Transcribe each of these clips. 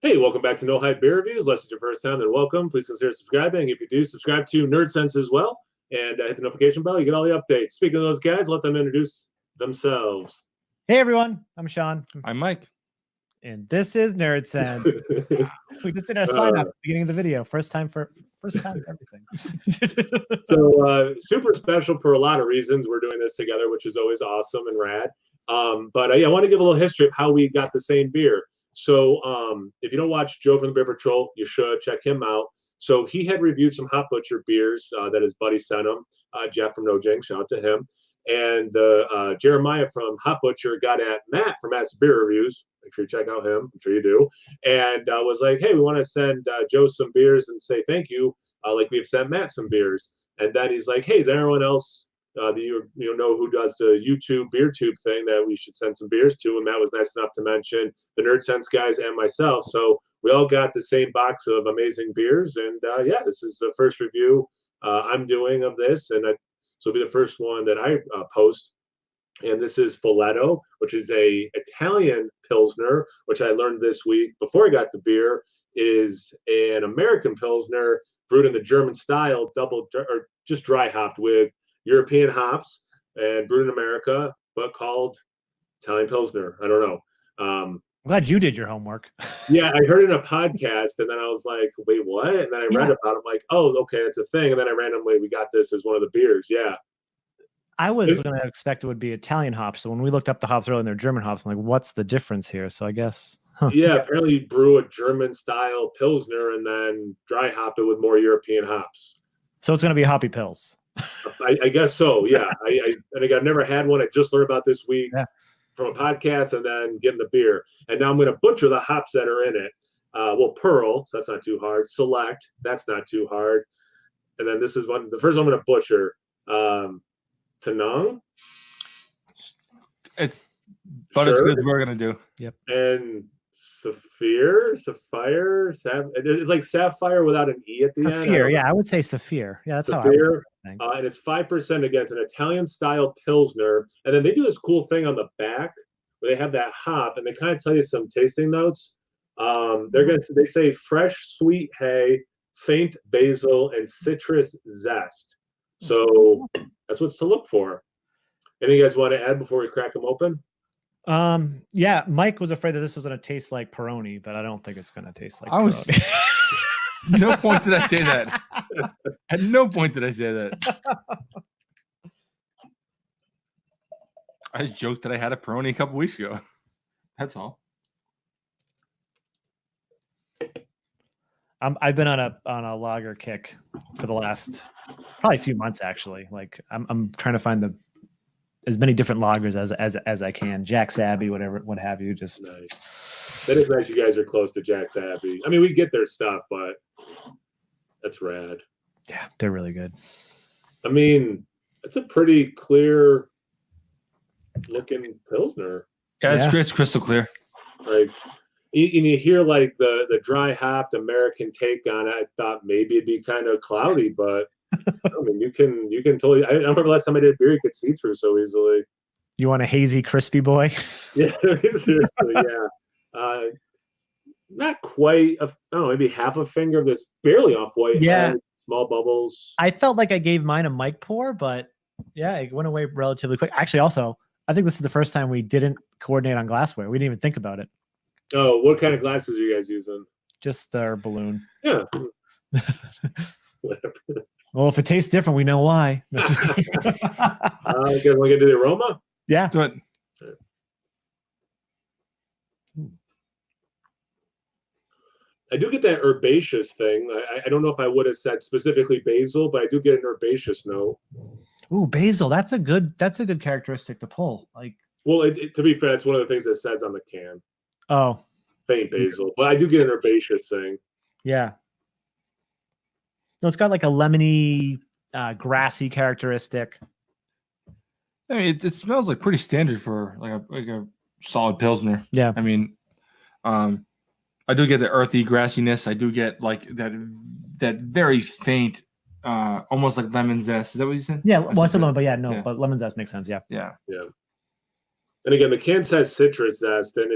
Hey, welcome back to No Hype Beer Reviews. Unless it's your first time, then welcome. Please consider subscribing. If you do, subscribe to Nerdsense as well. And hit the notification bell. You get all the updates. Speaking of those guys, let them introduce themselves. Hey everyone, I'm Sean. I'm Mike. And this is Nerdsense. We just did our sign up at the beginning of the video. First time for everything. So super special for a lot of reasons. We're doing this together, which is always awesome and rad. But I want to give a little history of how we got the same beer. So if you don't watch Joe from the Beer Patrol, you should check him out. So he had reviewed some Hop Butcher beers that his buddy sent him. Jeff from No Jinx, shout out to him. And Jeremiah from Hop Butcher got at Matt from Matt's Beer Reviews. Make sure you check out him. I'm sure you do. And was like, hey, we want to send Joe some beers and say thank you, like we've sent Matt some beers. And then he's like, hey, is there anyone else that you know who does the YouTube beer tube thing that we should send some beers to? And Matt was nice enough to mention the Nerdsense guys and myself. So we all got the same box of amazing beers. And yeah, this is the first review I'm doing of this. And so it'll be the first one that I post. And this is Folletto, which is a Italian Pilsner, which I learned this week before I got the beer, is an American Pilsner brewed in the German style, or just dry hopped with European hops and brewed in America, but called Italian Pilsner. I don't know. I'm glad you did your homework. Yeah, I heard it in a podcast, and then I was like, wait, what? And then I read about it. I'm like, oh, okay, it's a thing. And then I randomly, we got this as one of the beers. Yeah. I was going to expect it would be Italian hops. So when we looked up the hops earlier and they're German hops, I'm like, what's the difference here? So I guess. Yeah, apparently you brew a German style Pilsner and then dry hop it with more European hops. So it's going to be hoppy pills. I guess so. Yeah. I've never had one. I just learned about this week from a podcast and then getting the beer. And now I'm going to butcher the hops that are in it. Well, Pearl, so that's not too hard. Select, that's not too hard. And then this is the first one I'm going to butcher. Tanong. It's about as good as we're gonna do. Yep. And Sapphire. It's like Sapphire without an E at the end. Saphir, yeah, I would say Saphir. Yeah, that's Saphir. How I would think. And it's 5% against an Italian style Pilsner. And then they do this cool thing on the back where they have that hop and they kind of tell you some tasting notes. They say fresh sweet hay, faint basil, and citrus zest. So that's what's to look for. Anything you guys want to add before we crack them open? Yeah, Mike was afraid that this was going to taste like Peroni, but I don't think it's going to taste like Peroni. No point did I say that. At no point did I say that. I joked that I had a Peroni a couple weeks ago. That's all. I've been on a lager kick for the last probably few months actually. Like I'm trying to find as many different lagers as I can. Jack's Abbey, what have you. Just nice. That is nice. You guys are close to Jack's Abbey. I mean, we get their stuff, but that's rad. Yeah, they're really good. I mean, it's a pretty clear looking Pilsner. Yeah, it's crystal clear. Like. And you hear like the dry hopped American take on it. I thought maybe it'd be kind of cloudy, but I mean, you can totally. I remember last time I did beer, you could see through so easily. You want a hazy, crispy boy? Yeah, seriously, yeah. Not quite. I don't know, maybe half a finger of this, barely off white. Yeah, small bubbles. I felt like I gave mine a mic pour, but yeah, it went away relatively quick. Actually, also, I think this is the first time we didn't coordinate on glassware. We didn't even think about it. Oh, what kind of glasses are you guys using? Just our balloon. Yeah. Well, if it tastes different, we know why. You guys want to get to the aroma? Yeah. Do it. I do get that herbaceous thing. I don't know if I would have said specifically basil, but I do get an herbaceous note. Ooh, basil. That's a good characteristic to pull. Like, well, to be fair, it's one of the things that says on the can. Oh, faint basil, but I do get an herbaceous thing. Yeah. No, it's got like a lemony, grassy characteristic. I mean, it smells like pretty standard for like a solid Pilsner. Yeah. I mean, I do get the earthy grassiness. I do get like that very faint, almost like lemon zest. Is that what you said? Yeah. Well, I said lemon, but yeah, but lemon zest makes sense. Yeah. Yeah. Yeah. And again, the can says citrus zest, and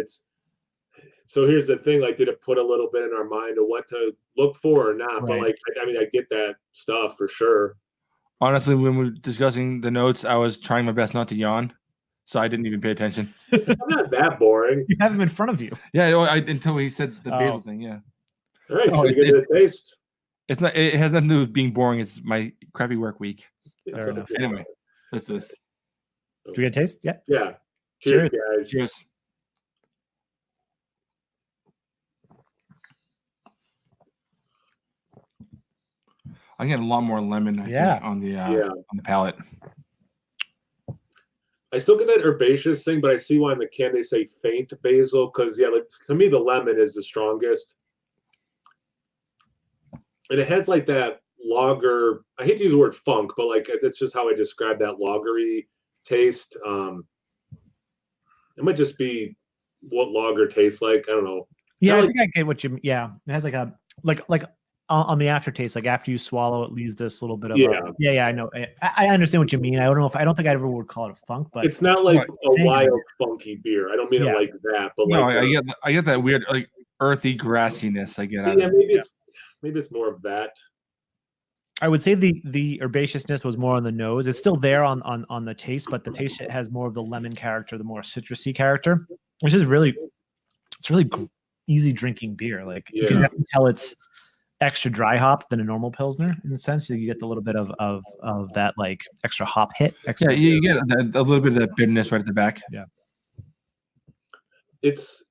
So here's the thing, like, did it put a little bit in our mind of what to look for or not? But Right. like, I mean, I get that stuff for sure. Honestly, when we were discussing the notes, I was trying my best not to yawn, so I didn't even pay attention. It's not that boring. You have them in front of you. Yeah, until he said the basil thing. Yeah. All right, Oh, should we get to the taste? It's not. It has nothing to do with being boring. It's my crappy work week. Fair enough. Anyway, that's this. Do we get a taste? Yeah. Yeah. Cheers, guys. Cheers. I get a lot more lemon. I think, on the palate. I still get that herbaceous thing, but I see why in the can they say faint basil because like to me the lemon is the strongest, and it has like that lager. I hate to use the word funk, but like that's just how I describe that lagery taste. It might just be what lager tastes like. I don't know. Yeah, I think I get what you. Yeah, it has like a like on the aftertaste, like after you swallow, it leaves this little bit of I know. I understand what you mean. I don't think I ever would call it a funk, but it's not like a wild funky beer. I don't mean it like that, but no, like I get that weird like earthy grassiness. I get maybe it's more of that. I would say the herbaceousness was more on the nose. It's still there on the taste, but the taste has more of the lemon character, the more citrusy character, which is really easy drinking beer. Like you can definitely tell it's extra dry hop than a normal pilsner in the sense that you get a little bit of that like extra hop hit. You get a little bit of that bitterness right at the back. Yeah, it's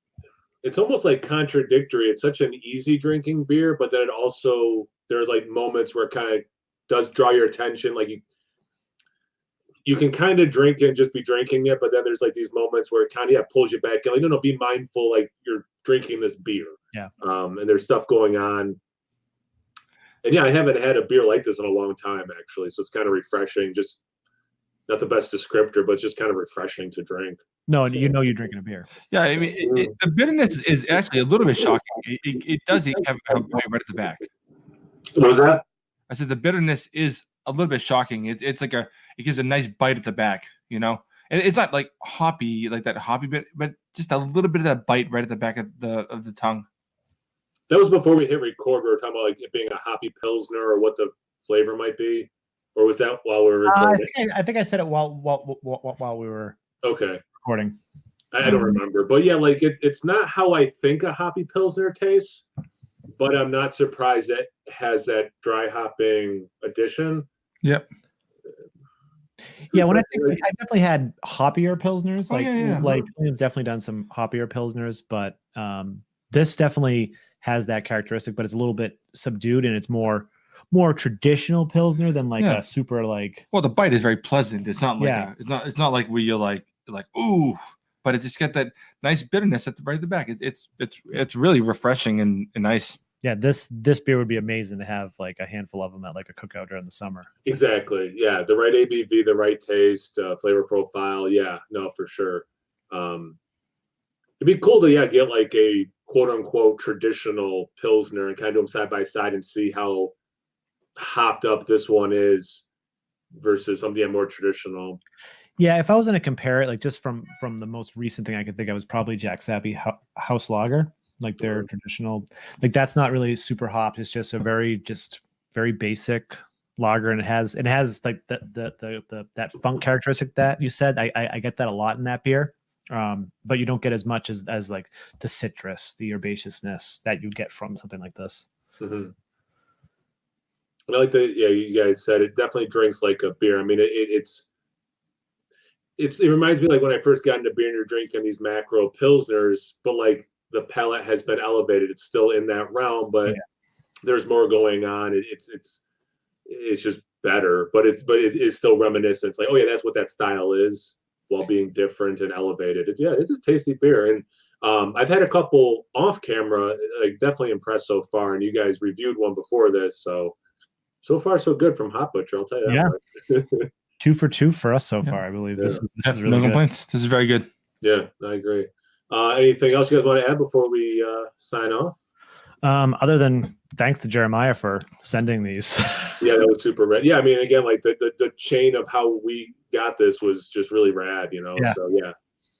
almost like contradictory. It's such an easy drinking beer, but then it also there's like moments where it kind of does draw your attention. Like you can kind of drink it and just be drinking it, but then there's like these moments where it kind of pulls you back. Like no, be mindful. Like you're drinking this beer. Yeah. And there's stuff going on. And I haven't had a beer like this in a long time, actually. So it's kind of refreshing. Just not the best descriptor, but it's just kind of refreshing to drink. No, you know you're drinking a beer. Yeah, I mean, the bitterness is actually a little bit shocking. It does have a bite right at the back. What was that? I said the bitterness is a little bit shocking. It's like it gives a nice bite at the back, and it's not like hoppy, like that hoppy bit, but just a little bit of that bite right at the back of the tongue. That was before we hit record. We were talking about like it being a hoppy pilsner or what the flavor might be, or was that while we were recording? I think I said it while we were recording. I don't remember, but like it's not how I think a hoppy pilsner tastes, but I'm not surprised it has that dry hopping addition. Yep. Yeah, when I think I've definitely had hoppier pilsners. Like William's definitely done some hoppier pilsners, but this definitely has that characteristic, but it's a little bit subdued and it's more traditional pilsner than like a super like. Well, the bite is very pleasant. It's not like it's not like where you're like ooh, but it's just got that nice bitterness right at the back. It's really refreshing and nice. Yeah, this beer would be amazing to have like a handful of them at like a cookout during the summer. Exactly. Yeah, the right ABV, the right taste, flavor profile. Yeah, no, for sure. It'd be cool to get like a quote unquote traditional pilsner and kind of do them side by side and see how hopped up this one is versus something more traditional. Yeah, if I was going to compare it, like just from the most recent thing I could think of was probably Jack Sappy House Lager, like their traditional. Like that's not really super hopped. It's just a very basic lager, and it has like the that funk characteristic that you said. I get that a lot in that beer. But you don't get as much as like the citrus, the herbaceousness that you get from something like this. Mm-hmm. I like that. Yeah, you guys said it definitely drinks like a beer. I mean, it reminds me like when I first got into beer and you're drinking these macro pilsners, but like the palate has been elevated. It's still in that realm, but there's more going on. It's just better, but it is still reminiscent. It's like, oh yeah, that's what that style is, while being different and elevated. It's a tasty beer. And I've had a couple off camera, like definitely impressed so far. And you guys reviewed one before this. So far so good from Hot Butcher, I'll tell you that much. 2 for 2 for us so far, I believe. This is really no good. Complaints. This is very good. Yeah, I agree. Anything else you guys want to add before we sign off? Other than thanks to Jeremiah for sending these. Yeah, that was super rad. Yeah, I mean, again, like the chain of how we got this was just really rad, Yeah. So yeah,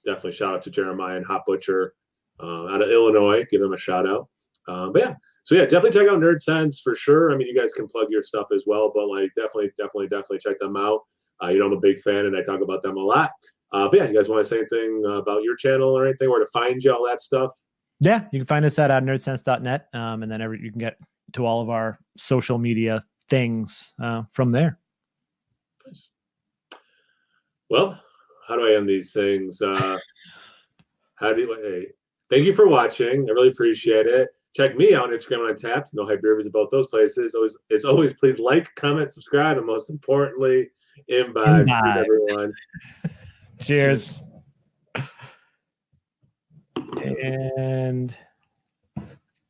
definitely shout out to Jeremiah and Hot Butcher. out of Illinois. Give them a shout out. But yeah, so yeah, definitely check out Nerdsense for sure. I mean, you guys can plug your stuff as well, but like definitely check them out. You know, I'm a big fan and I talk about them a lot. But yeah, you guys want to say anything about your channel or anything, where to find you, all that stuff? Yeah, you can find us at nerdsense.net, and then you can get to all of our social media things from there. Well, how do I end these things? Thank you for watching. I really appreciate it. Check me out on Instagram and Untapped. No hype beer about those places. As always, please like, comment, subscribe, and most importantly, imbibe. Everyone. Cheers. And